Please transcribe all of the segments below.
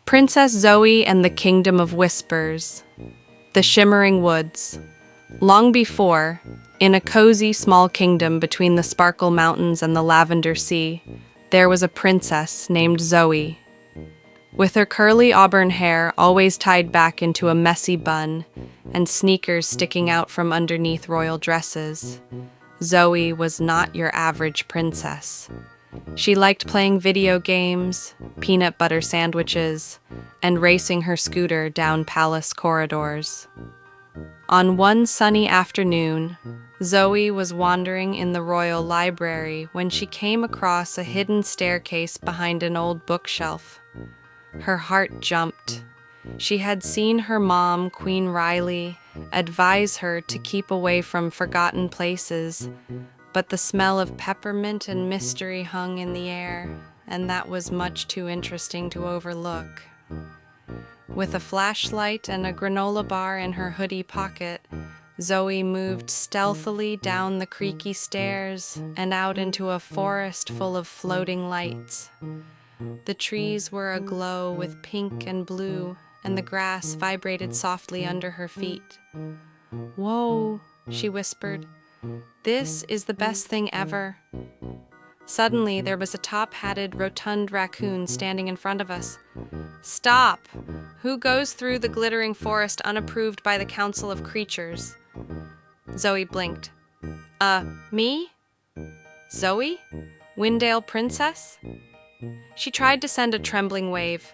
Princess Zoey and the Kingdom of Whispers. The Shimmering Woods. Long before, in a cozy small kingdom between the Sparkle Mountains and the Lavender Sea, there was a princess named Zoey. With her curly auburn hair always tied back into a messy bun and sneakers sticking out from underneath royal dresses, Zoey was not your average princess. She liked playing video games, peanut butter sandwiches, and racing her scooter down palace corridors. On one sunny afternoon, Zoey was wandering in the royal library when she came across a hidden staircase behind an old bookshelf. Her heart jumped. She had seen her mom, Queen Riley, advise her to keep away from forgotten places, but the smell of peppermint and mystery hung in the air, and that was much too interesting to overlook. With a flashlight and a granola bar in her hoodie pocket, Zoey moved stealthily down the creaky stairs and out into a forest full of floating lights. The trees were aglow with pink and blue, and the grass vibrated softly under her feet. "Whoa," she whispered. "This is the best thing ever." Suddenly, there was a top-hatted, rotund raccoon standing in front of us. "Stop! Who goes through the glittering forest unapproved by the Council of Creatures?" Zoey blinked. Me? Zoey? Windale Princess?" She tried to send a trembling wave.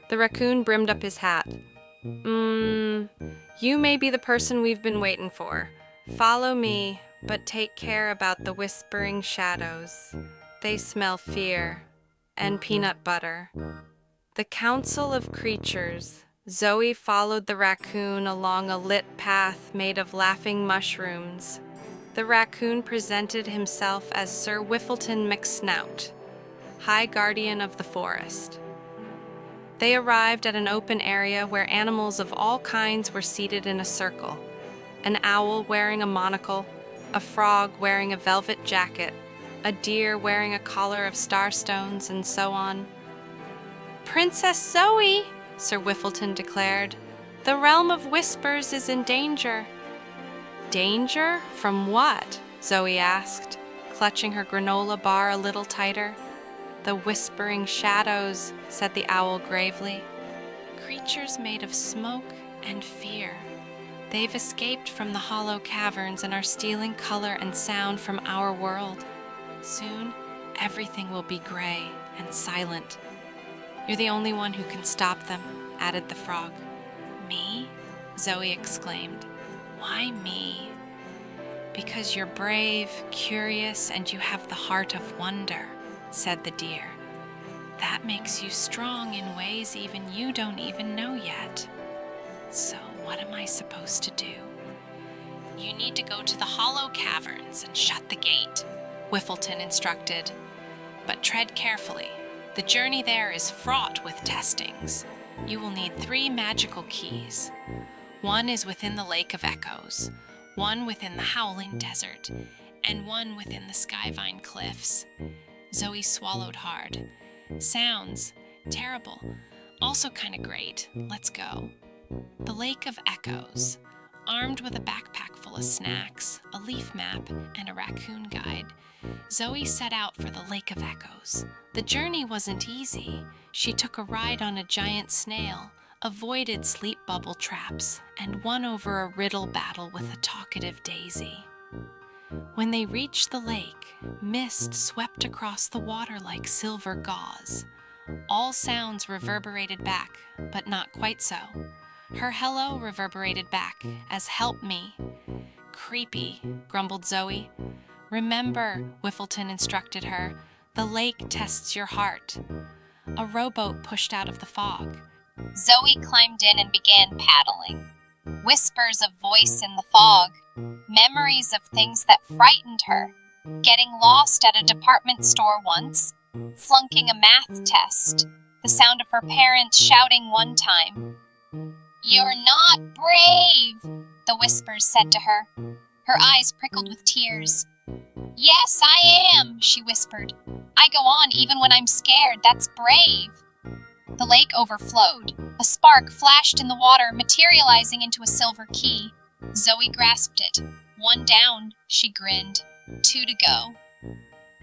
The raccoon brimmed up his hat. You may be the person we've been waiting for. Follow me, but take care about the whispering shadows. They smell fear and peanut butter." The Council of Creatures. Zoey followed the raccoon along a lit path made of laughing mushrooms. The raccoon presented himself as Sir Whiffleton McSnout, High Guardian of the Forest. They arrived at an open area where animals of all kinds were seated in a circle. An owl wearing a monocle, a frog wearing a velvet jacket, a deer wearing a collar of starstones, and so on. "Princess Zoey," Sir Whiffleton declared, "the realm of whispers is in danger." "Danger? From what?" Zoey asked, clutching her granola bar a little tighter. "The whispering shadows," said the owl gravely. "Creatures made of smoke and fear. They've escaped from the hollow caverns and are stealing color and sound from our world. Soon, everything will be gray and silent. You're the only one who can stop them," added the frog. "Me?" Zoey exclaimed. "Why me?" "Because you're brave, curious, and you have the heart of wonder," said the deer. "That makes you strong in ways even you don't even know yet. So what am I supposed to do?" "You need to go to the hollow caverns and shut the gate," Whiffleton instructed. "But tread carefully. The journey there is fraught with testings. You will need 3 magical keys. One is within the Lake of Echoes, one within the Howling Desert, and one within the Skyvine Cliffs." Zoey swallowed hard. "Sounds terrible. Also kind of great. Let's go." The Lake of Echoes. Armed with a backpack full of snacks, a leaf map, and a raccoon guide, Zoey set out for the Lake of Echoes. The journey wasn't easy. She took a ride on a giant snail, avoided sleep bubble traps, and won over a riddle battle with a talkative daisy. When they reached the lake, mist swept across the water like silver gauze. All sounds reverberated back, but not quite so. Her hello reverberated back as "help me." "Creepy," grumbled Zoey. "Remember," Whiffleton instructed her, "the lake tests your heart." A rowboat pushed out of the fog. Zoey climbed in and began paddling. Whispers of voice in the fog, memories of things that frightened her, getting lost at a department store once, flunking a math test, the sound of her parents shouting one time. "You're not brave," the whispers said to her. Her eyes prickled with tears. "Yes, I am," she whispered. "I go on even when I'm scared. That's brave." The lake overflowed. A spark flashed in the water, materializing into a silver key. Zoe grasped it. 1 down, she grinned. 2 to go.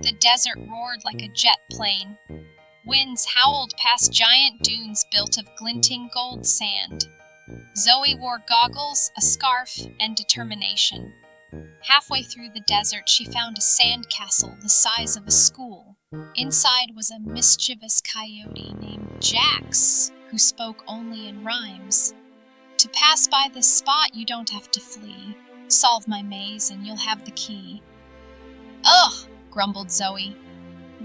The desert roared like a jet plane. Winds howled past giant dunes built of glinting gold sand. Zoe wore goggles, a scarf, and determination. Halfway through the desert, she found a sand castle the size of a school. Inside was a mischievous coyote named Jax, who spoke only in rhymes. To pass by this spot, you don't have to flee. Solve my maze and you'll have the key. Ugh, grumbled Zoe.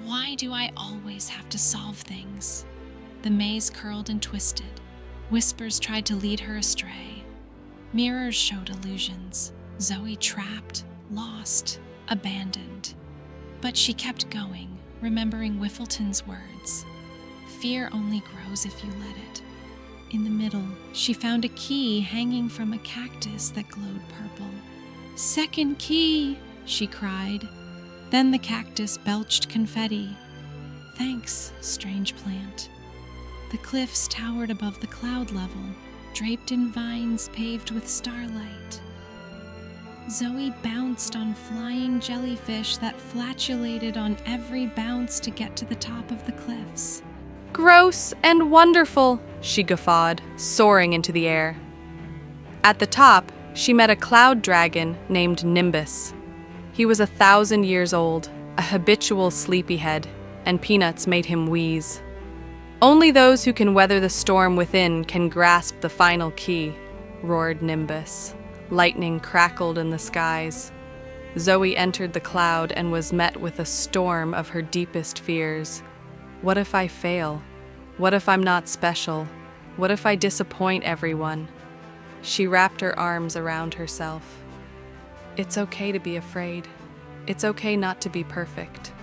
Why do I always have to solve things? The maze curled and twisted. Whispers tried to lead her astray. Mirrors showed illusions. Zoe trapped, lost, abandoned. But she kept going, remembering Whiffleton's words. Fear only grows if you let it. In the middle, she found a key hanging from a cactus that glowed purple. "Second key!" she cried. Then the cactus belched confetti. "Thanks, strange plant." The cliffs towered above the cloud level, draped in vines paved with starlight. Zoe bounced on flying jellyfish that flatulated on every bounce to get to the top of the cliffs. "Gross and wonderful," she guffawed, soaring into the air. At the top, she met a cloud dragon named Nimbus. He was 1,000 years old, a habitual sleepyhead, and peanuts made him wheeze. "Only those who can weather the storm within can grasp the final key," roared Nimbus. Lightning crackled in the skies. Zoe entered the cloud and was met with a storm of her deepest fears. What if I fail? What if I'm not special? What if I disappoint everyone? She wrapped her arms around herself. It's okay to be afraid. It's okay not to be perfect.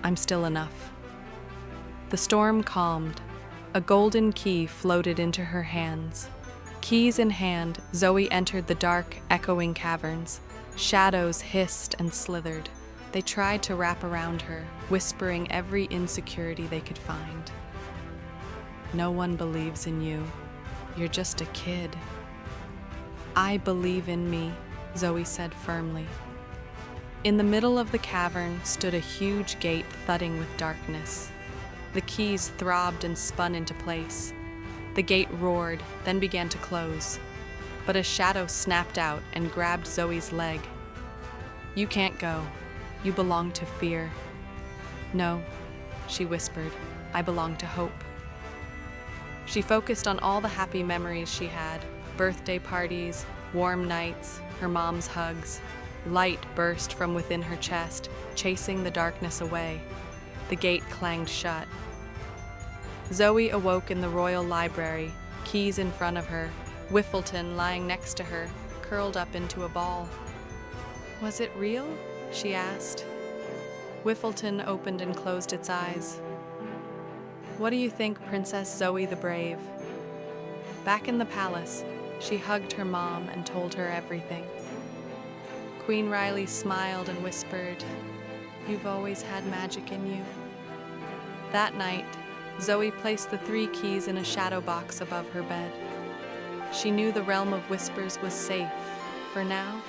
I'm still enough. The storm calmed. A golden key floated into her hands. Keys in hand, Zoe entered the dark, echoing caverns. Shadows hissed and slithered. They tried to wrap around her, whispering every insecurity they could find. "No one believes in you. You're just a kid." "I believe in me," Zoe said firmly. In the middle of the cavern stood a huge gate thudding with darkness. The keys throbbed and spun into place. The gate roared, then began to close. But a shadow snapped out and grabbed Zoe's leg. "You can't go. You belong to fear." "No," she whispered, "I belong to hope." She focused on all the happy memories she had: birthday parties, warm nights, her mom's hugs. Light burst from within her chest, chasing the darkness away. The gate clanged shut. Zoe awoke in the royal library, keys in front of her, Whiffleton lying next to her, curled up into a ball. "Was it real?" she asked. Whiffleton opened and closed its eyes. "What do you think, Princess Zoey the Brave?" Back in the palace, she hugged her mom and told her everything. Queen Riley smiled and whispered, "You've always had magic in you." That night, Zoe placed the 3 keys in a shadow box above her bed. She knew the realm of whispers was safe, for now,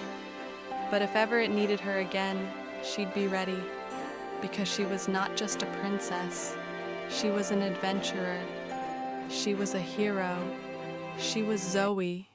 but if ever it needed her again, she'd be ready, because she was not just a princess. She was an adventurer. She was a hero. She was Zoe.